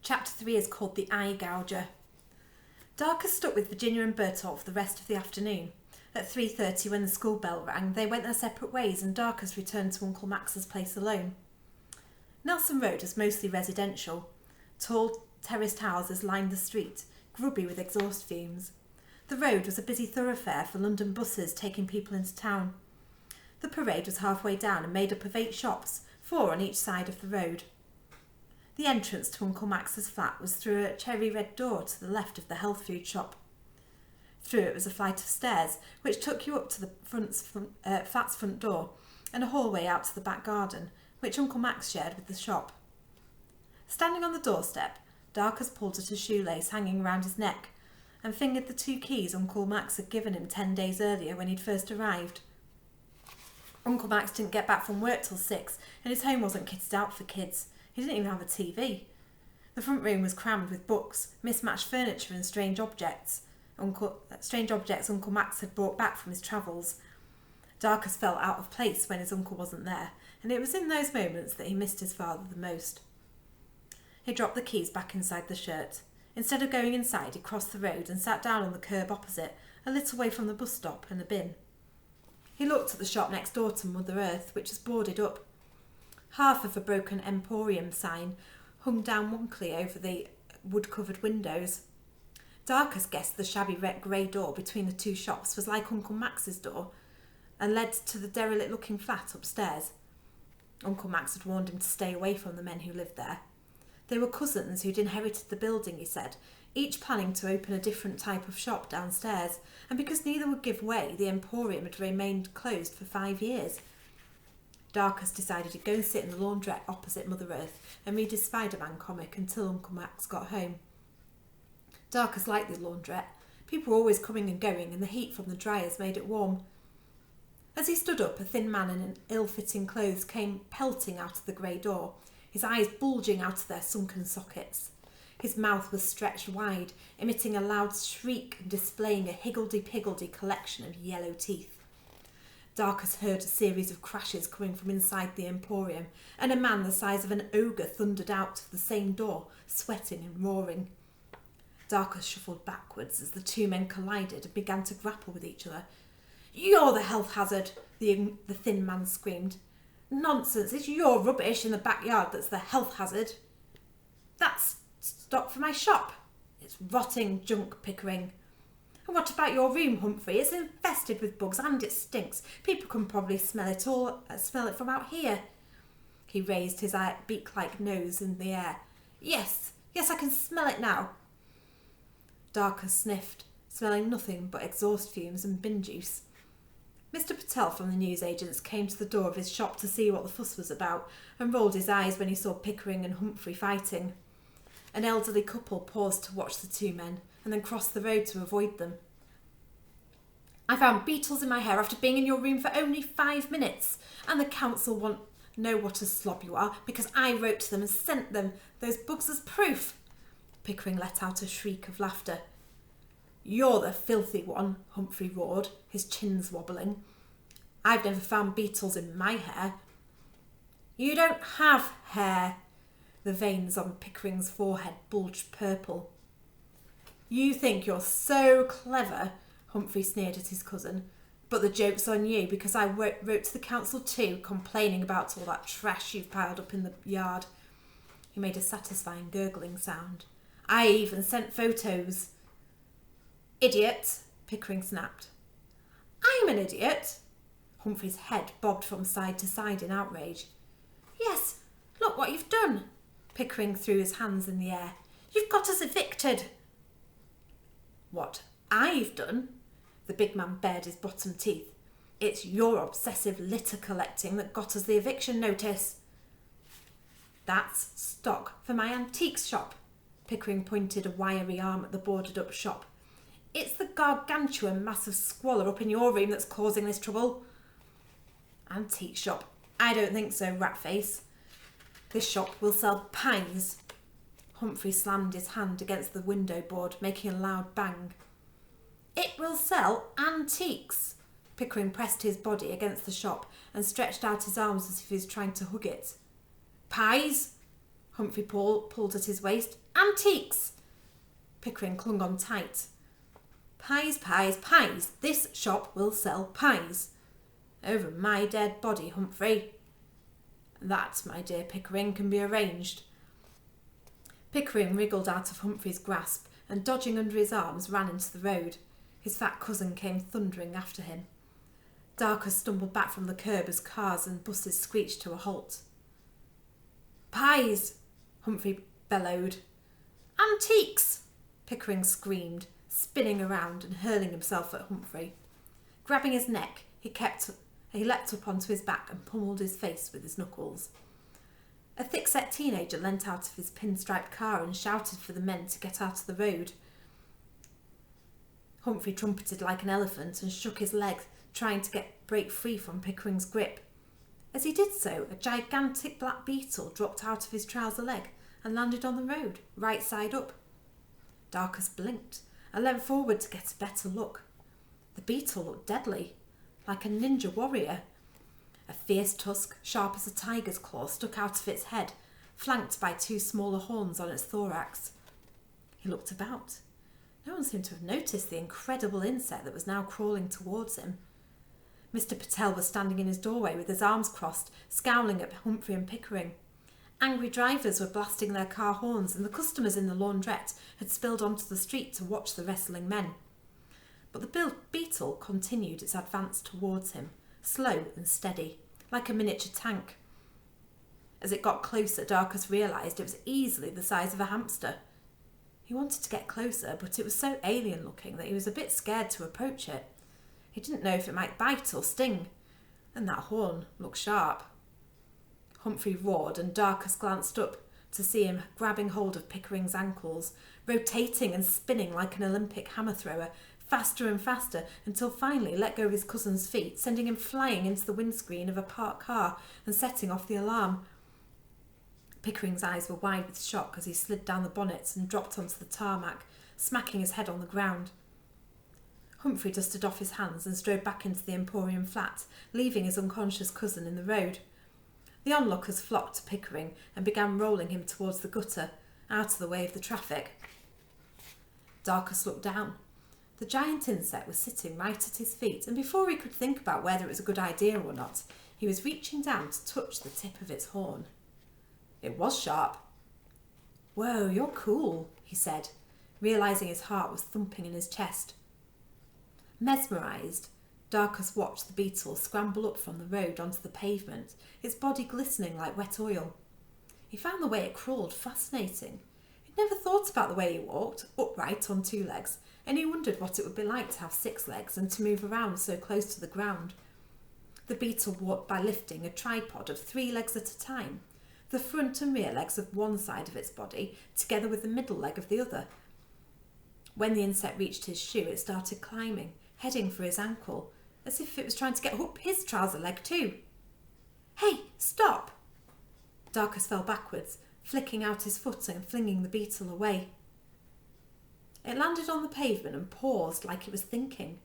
Chapter 3 is called The Eye Gouger. Darcus stuck with Virginia and Bertolf the rest of the afternoon. At 3:30, when the school bell rang, they went their separate ways and Darcus returned to Uncle Max's place alone. Nelson Road was mostly residential. Tall, terraced houses lined the street, grubby with exhaust fumes. The road was a busy thoroughfare for London buses taking people into town. The parade was halfway down and made up of 8 shops, 4 on each side of the road. The entrance to Uncle Max's flat was through a cherry-red door to the left of the health food shop. Through it was a flight of stairs, which took you up to the flat's front door, and a hallway out to the back garden, which Uncle Max shared with the shop. Standing on the doorstep, Darcus pulled at a shoelace hanging round his neck, and fingered the 2 keys Uncle Max had given him 10 days earlier when he'd first arrived. Uncle Max didn't get back from work till 6, and his home wasn't kitted out for kids. He didn't even have a TV. The front room was crammed with books, mismatched furniture and strange objects Uncle Max had brought back from his travels. Darcus felt out of place when his uncle wasn't there, and it was in those moments that he missed his father the most. He dropped the keys back inside the shirt. Instead of going inside, he crossed the road and sat down on the curb opposite, a little way from the bus stop and the bin. He looked at the shop next door to Mother Earth, which was boarded up. Half of a broken emporium sign hung down wonkily over the wood-covered windows. Darcus guessed the shabby grey door between the 2 shops was like Uncle Max's door and led to the derelict-looking flat upstairs. Uncle Max had warned him to stay away from the men who lived there. They were cousins who'd inherited the building, he said, each planning to open a different type of shop downstairs, and because neither would give way, the emporium had remained closed for 5 years. Darcus decided he'd go and sit in the laundrette opposite Mother Earth and read his Spider-Man comic until Uncle Max got home. Darcus liked the laundrette. People were always coming and going, and the heat from the dryers made it warm. As he stood up, a thin man in ill-fitting clothes came pelting out of the grey door, his eyes bulging out of their sunken sockets. His mouth was stretched wide, emitting a loud shriek and displaying a higgledy-piggledy collection of yellow teeth. Darcus heard a series of crashes coming from inside the emporium, and a man the size of an ogre thundered out of the same door, sweating and roaring. Darcus shuffled backwards as the 2 men collided and began to grapple with each other. "You're the health hazard," the thin man screamed. "Nonsense, it's your rubbish in the backyard that's the health hazard." "That's stock for my shop." "It's rotting junk, Pickering." "And what about your room, Humphrey? It's infested with bugs and it stinks. People can probably smell it from out here." He raised his beak-like nose in the air. Yes, I can smell it now." Darcus sniffed, smelling nothing but exhaust fumes and bin juice. Mr. Patel from the newsagents came to the door of his shop to see what the fuss was about, and rolled his eyes when he saw Pickering and Humphrey fighting. An elderly couple paused to watch the 2 men, and then crossed the road to avoid them. "I found beetles in my hair after being in your room for only 5 minutes, and the council won't know what a slob you are, because I wrote to them and sent them those bugs as proof." Pickering let out a shriek of laughter. "You're the filthy one," Humphrey roared, his chins wobbling. "I've never found beetles in my hair." "You don't have hair." The veins on Pickering's forehead bulged purple. "You think you're so clever," Humphrey sneered at his cousin. "But the joke's on you, because I wrote to the council too, complaining about all that trash you've piled up in the yard." He made a satisfying gurgling sound. "I even sent photos." "Idiot," Pickering snapped. "I'm an idiot?" Humphrey's head bobbed from side to side in outrage. "Yes, look what you've done." Pickering threw his hands in the air. "You've got us evicted." "What I've done?" The big man bared his bottom teeth. "It's your obsessive litter collecting that got us the eviction notice." "That's stock for my antiques shop." Pickering pointed a wiry arm at the boarded-up shop. "It's the gargantuan mass of squalor up in your room that's causing this trouble." "Antique shop? I don't think so, Ratface. This shop will sell pies." Humphrey slammed his hand against the window board, making a loud bang. "It will sell antiques." Pickering pressed his body against the shop and stretched out his arms as if he was trying to hug it. "Pies?" Humphrey pulled at his waist. Antiques! Pickering clung on tight. Pies, pies, pies. This shop will sell pies. Over my dead body, Humphrey. That, my dear Pickering, can be arranged. Pickering wriggled out of Humphrey's grasp and, dodging under his arms, ran into the road. His fat cousin came thundering after him. Darker stumbled back from the curb as cars and buses screeched to a halt. Pies! Humphrey bellowed. Antiques! Pickering screamed, spinning around and hurling himself at Humphrey. Grabbing his neck, he leapt up onto his back and pummelled his face with his knuckles. A thick-set teenager leant out of his pinstriped car and shouted for the men to get out of the road. Humphrey trumpeted like an elephant and shook his leg, trying to break free from Pickering's grip. As he did so, a gigantic black beetle dropped out of his trouser leg and landed on the road, right side up. Darkus blinked and leant forward to get a better look. The beetle looked deadly, like a ninja warrior. A fierce tusk, sharp as a tiger's claw, stuck out of its head, flanked by two smaller horns on its thorax. He looked about. No one seemed to have noticed the incredible insect that was now crawling towards him. Mr. Patel was standing in his doorway with his arms crossed, scowling at Humphrey and Pickering. Angry drivers were blasting their car horns, and the customers in the laundrette had spilled onto the street to watch the wrestling men. But the beetle continued its advance towards him, slow and steady, like a miniature tank. As it got closer, Darkus realised it was easily the size of a hamster. He wanted to get closer, but it was so alien-looking that he was a bit scared to approach it. He didn't know if it might bite or sting, and that horn looked sharp. Humphrey roared, and Darkus glanced up to see him grabbing hold of Pickering's ankles, rotating and spinning like an Olympic hammer thrower, faster and faster, until finally let go of his cousin's feet, sending him flying into the windscreen of a parked car and setting off the alarm. Pickering's eyes were wide with shock as he slid down the bonnets and dropped onto the tarmac, smacking his head on the ground. Humphrey dusted off his hands and strode back into the emporium flat, leaving his unconscious cousin in the road. The onlookers flocked to Pickering and began rolling him towards the gutter, out of the way of the traffic. Darkus looked down. The giant insect was sitting right at his feet, and before he could think about whether it was a good idea or not, he was reaching down to touch the tip of its horn. It was sharp. "Whoa, you're cool," he said, realising his heart was thumping in his chest. Mesmerised, Darkus watched the beetle scramble up from the road onto the pavement, its body glistening like wet oil. He found the way it crawled fascinating. He'd never thought about the way he walked, upright on two legs, and he wondered what it would be like to have 6 legs and to move around so close to the ground. The beetle walked by lifting a tripod of 3 legs at a time, the front and rear legs of one side of its body, together with the middle leg of the other. When the insect reached his shoe, it started climbing, heading for his ankle, as if it was trying to get up his trouser leg too. "Hey, stop!" Darkus fell backwards, flicking out his foot and flinging the beetle away. It landed on the pavement and paused like it was thinking.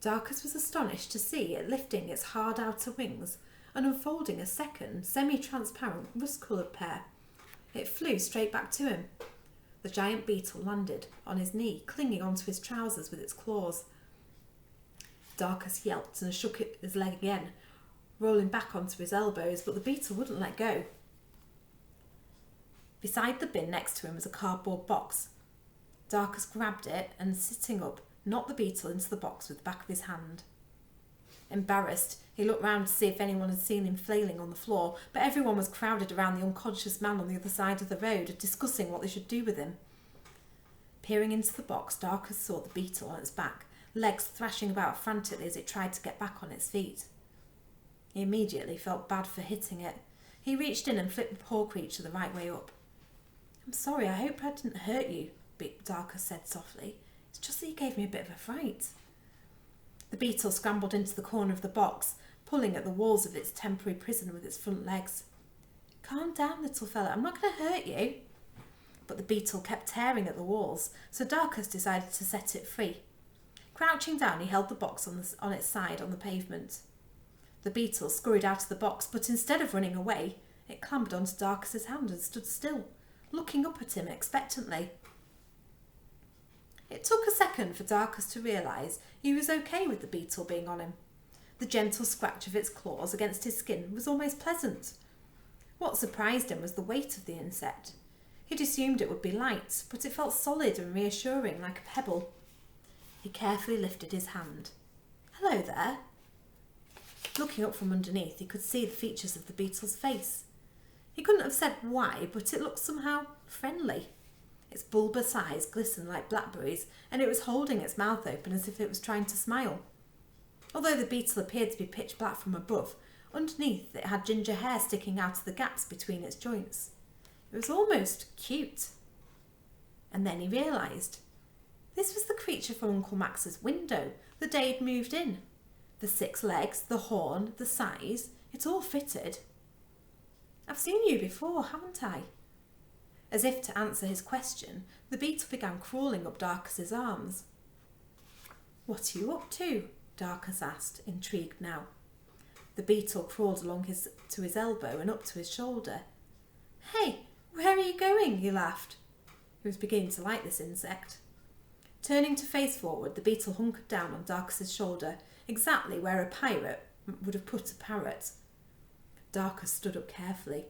Darkus was astonished to see it lifting its hard outer wings and unfolding a second, semi-transparent, rust-coloured pair. It flew straight back to him. The giant beetle landed on his knee, clinging onto his trousers with its claws. Darkus yelped and shook his leg again, rolling back onto his elbows, but the beetle wouldn't let go. Beside the bin next to him was a cardboard box. Darkus grabbed it and, sitting up, knocked the beetle into the box with the back of his hand. Embarrassed, he looked round to see if anyone had seen him flailing on the floor, but everyone was crowded around the unconscious man on the other side of the road, discussing what they should do with him. Peering into the box, Darkus saw the beetle on its back, legs thrashing about frantically as it tried to get back on its feet. He immediately felt bad for hitting it. He reached in and flipped the poor creature the right way up. "I'm sorry, I hope I didn't hurt you," Darkus said softly. "It's just that you gave me a bit of a fright." The beetle scrambled into the corner of the box, pulling at the walls of its temporary prison with its front legs. "Calm down, little fella, I'm not going to hurt you." But the beetle kept tearing at the walls, so Darkus decided to set it free. Crouching down, he held the box on its side on the pavement. The beetle scurried out of the box, but instead of running away, It clambered onto Darcus's hand and stood still, looking up at him expectantly. It took a second for Darcus to realise he was okay with the beetle being on him. The gentle scratch of its claws against his skin was almost pleasant. What surprised him was the weight of the insect. He'd assumed it would be light, but it felt solid and reassuring like a pebble. He carefully lifted his hand. "Hello there." Looking up from underneath, he could see the features of the beetle's face. He couldn't have said why, but it looked somehow friendly. Its bulbous eyes glistened like blackberries, and it was holding its mouth open as if it was trying to smile. Although the beetle appeared to be pitch black from above, underneath it had ginger hair sticking out of the gaps between its joints. It was almost cute. And then he realised. This was the creature from Uncle Max's window the day he'd moved in. The 6 legs, the horn, the size, it all fitted. "I've seen you before, haven't I?" As if to answer his question, the beetle began crawling up Darcus's arms. "What are you up to?" Darcus asked, intrigued now. The beetle crawled along to his elbow and up to his shoulder. "Hey, where are you going?" he laughed. He was beginning to like this insect. Turning to face forward, the beetle hunkered down on Darcus's shoulder, exactly where a pirate would have put a parrot. Darcus stood up carefully.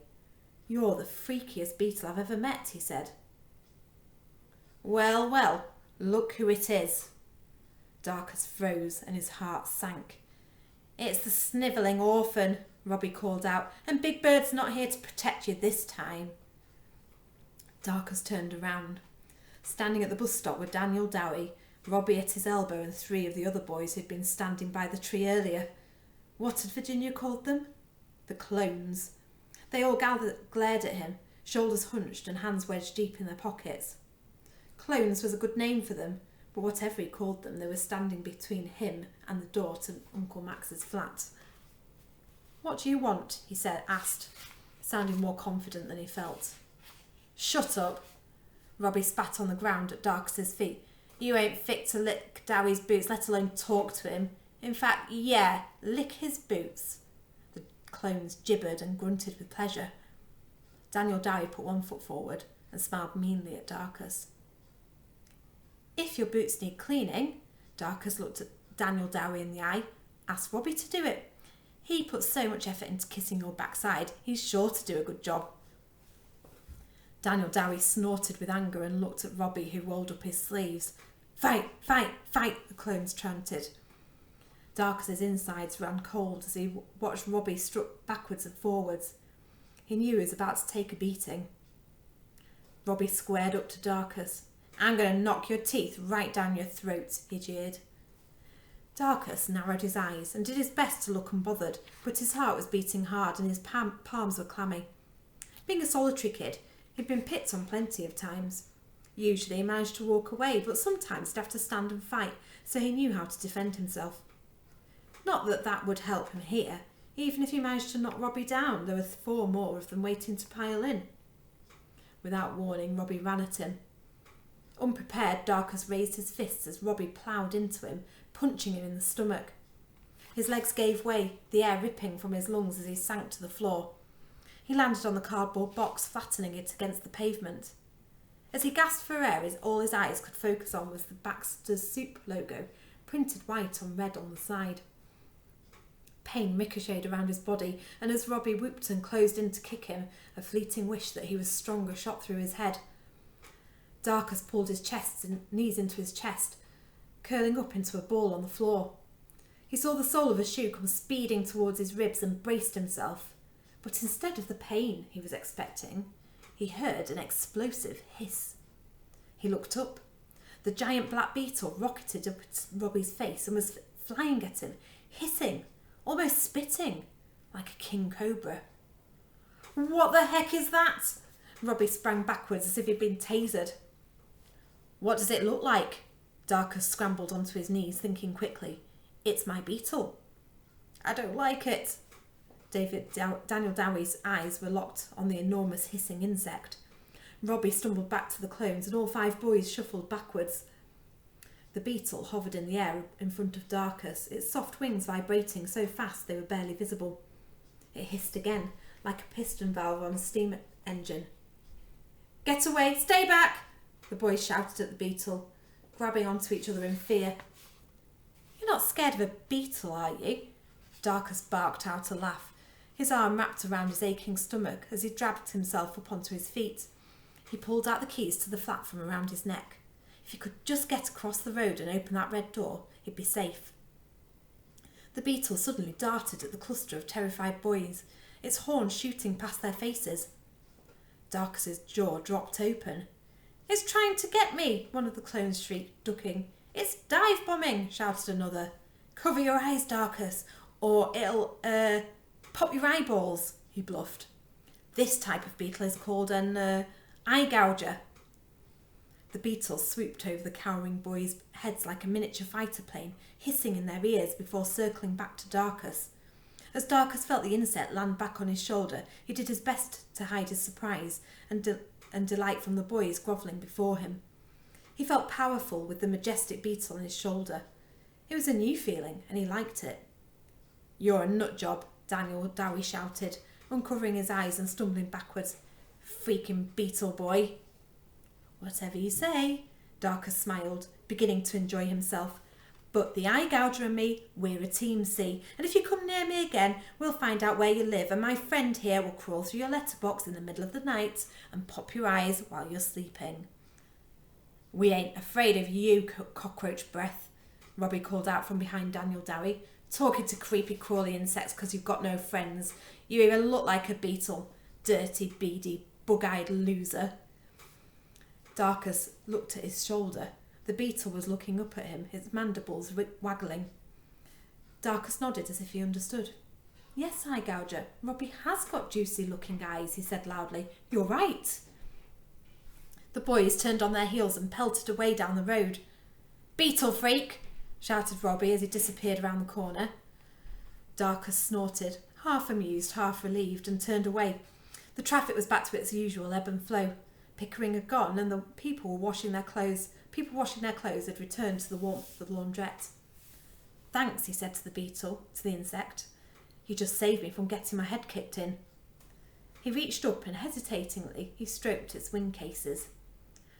"You're the freakiest beetle I've ever met," he said. "Well, well, look who it is." Darcus froze and his heart sank. "It's the snivelling orphan," Robbie called out, "and Big Bird's not here to protect you this time." Darcus turned around. Standing at the bus stop were Daniel Dowie, Robbie at his elbow, and 3 of the other boys who'd been standing by the tree earlier. What had Virginia called them? The clones. They all glared at him, shoulders hunched and hands wedged deep in their pockets. Clones was a good name for them, but whatever he called them, they were standing between him and the door to Uncle Max's flat. "What do you want?" he asked, sounding more confident than he felt. "Shut up." Robbie spat on the ground at Darcus's feet. "You ain't fit to lick Dowie's boots, let alone talk to him. In fact, yeah, lick his boots." The clones gibbered and grunted with pleasure. Daniel Dowie put 1 foot forward and smiled meanly at Darcus. "If your boots need cleaning," Darcus looked at Daniel Dowie in the eye, "ask Robbie to do it. He puts so much effort into kissing your backside, he's sure to do a good job." Daniel Dowie snorted with anger and looked at Robbie, who rolled up his sleeves. "Fight, fight, fight," the clones chanted. Darcus's insides ran cold as he watched Robbie strut backwards and forwards. He knew he was about to take a beating. Robbie squared up to Darcus. "I'm going to knock your teeth right down your throat," he jeered. Darcus narrowed his eyes and did his best to look unbothered, but his heart was beating hard and his palms were clammy. Being a solitary kid, he'd been picked on plenty of times. Usually he managed to walk away, but sometimes he'd have to stand and fight, so he knew how to defend himself. Not that that would help him here. Even if he managed to knock Robbie down, there were 4 more of them waiting to pile in. Without warning, Robbie ran at him. Unprepared, Darcus raised his fists as Robbie ploughed into him, punching him in the stomach. His legs gave way, the air ripping from his lungs as he sank to the floor. He landed on the cardboard box, flattening it against the pavement. As he gasped for air, all his eyes could focus on was the Baxter's Soup logo, printed white on red on the side. Pain ricocheted around his body, and as Robbie whooped and closed in to kick him, a fleeting wish that he was stronger shot through his head. Darcus pulled his knees into his chest, curling up into a ball on the floor. He saw the sole of a shoe come speeding towards his ribs and braced himself. But instead of the pain he was expecting, he heard an explosive hiss. He looked up. The giant black beetle rocketed up at Robbie's face and was flying at him, hissing, almost spitting, like a king cobra. "What the heck is that?" Robbie sprang backwards as if he'd been tasered. "What does it look like?" Darcus scrambled onto his knees, thinking quickly. "It's my beetle." "I don't like it." Daniel Dowie's eyes were locked on the enormous hissing insect. Robbie stumbled back to the clones and all 5 boys shuffled backwards. The beetle hovered in the air in front of Darcus, its soft wings vibrating so fast they were barely visible. It hissed again, like a piston valve on a steam engine. "Get away! Stay back!" the boys shouted at the beetle, grabbing onto each other in fear. "You're not scared of a beetle, are you?" Darkus barked out a laugh, his arm wrapped around his aching stomach as he dragged himself up onto his feet. He pulled out the keys to the flat from around his neck. If he could just get across the road and open that red door, he'd be safe. The beetle suddenly darted at the cluster of terrified boys, its horn shooting past their faces. Darkus's jaw dropped open. "It's trying to get me," one of the clones shrieked, ducking. "It's dive bombing," shouted another. "Cover your eyes, Darkus, or it'll, pop your eyeballs," he bluffed. "This type of beetle is called an, eye gouger." The beetle swooped over the cowering boys' heads like a miniature fighter plane, hissing in their ears before circling back to Darkus. As Darkus felt the insect land back on his shoulder, he did his best to hide his surprise and delight from the boys grovelling before him. He felt powerful with the majestic beetle on his shoulder. It was a new feeling, and he liked it. "You're a nut job," Daniel Dowie shouted, uncovering his eyes and stumbling backwards. "Freaking Beetle Boy." "Whatever you say," Darkus smiled, beginning to enjoy himself. "But the eye gouger and me, we're a team, see? And if you come near me again, we'll find out where you live, and my friend here will crawl through your letterbox in the middle of the night and pop your eyes while you're sleeping." "We ain't afraid of you, cockroach breath," Robbie called out from behind Daniel Dowie. "Talking to creepy crawly insects because you've got no friends. You even look like a beetle. Dirty, beady, bug-eyed loser." Darkus looked at his shoulder. The beetle was looking up at him, his mandibles waggling. Darkus nodded as if he understood. "Yes, eye gouger, Robbie has got juicy-looking eyes," he said loudly. "You're right." The boys turned on their heels and pelted away down the road. "Beetle freak!" shouted Robbie as he disappeared around the corner. Darkus snorted, half amused, half relieved, and turned away. The traffic was back to its usual ebb and flow. Pickering had gone, and the people washing their clothes had returned to the warmth of the laundrette. "Thanks," he said to the insect. "You just saved me from getting my head kicked in." He reached up and hesitatingly he stroked its wing cases.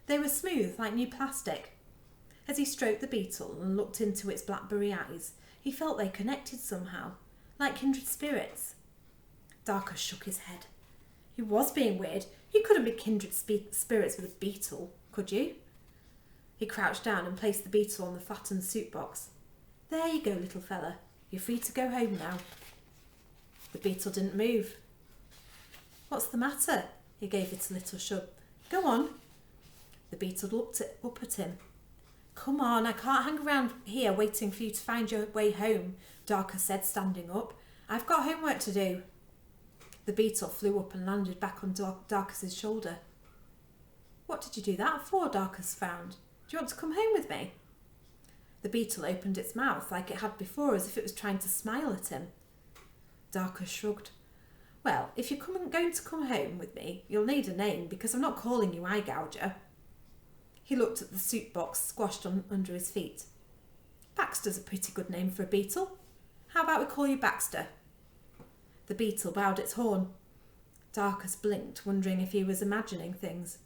They were smooth like new plastic. As he stroked the beetle and looked into its blackberry eyes, he felt they connected somehow, like kindred spirits. Darkus shook his head. He was being weird. You couldn't be kindred spirits with a beetle, could you? He crouched down and placed the beetle on the flattened soup box. "There you go, little fella. You're free to go home now." The beetle didn't move. "What's the matter?" He gave it a little shove. "Go on." The beetle looked up at him. "Come on, I can't hang around here waiting for you to find your way home," Darkus said, standing up. "I've got homework to do." The beetle flew up and landed back on Darkus's shoulder. "What did you do that for?" Darkus frowned. "Do you want to come home with me?" The beetle opened its mouth like it had before, as if it was trying to smile at him. Darkus shrugged. "Well, if you're going to come home with me, you'll need a name, because I'm not calling you eye gouger." He looked at the soup box squashed under his feet. "Baxter's a pretty good name for a beetle. How about we call you Baxter?" The beetle bowed its horn. Darkus blinked, wondering if he was imagining things.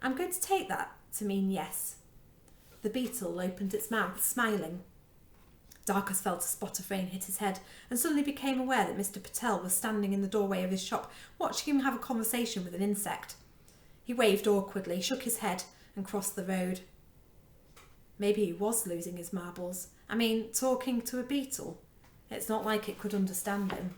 "I'm going to take that to mean yes." The beetle opened its mouth, smiling. Darkus felt a spot of rain hit his head and suddenly became aware that Mr. Patel was standing in the doorway of his shop, watching him have a conversation with an insect. He waved awkwardly, shook his head, and crossed the road. Maybe he was losing his marbles. I mean, talking to a beetle. It's not like it could understand him.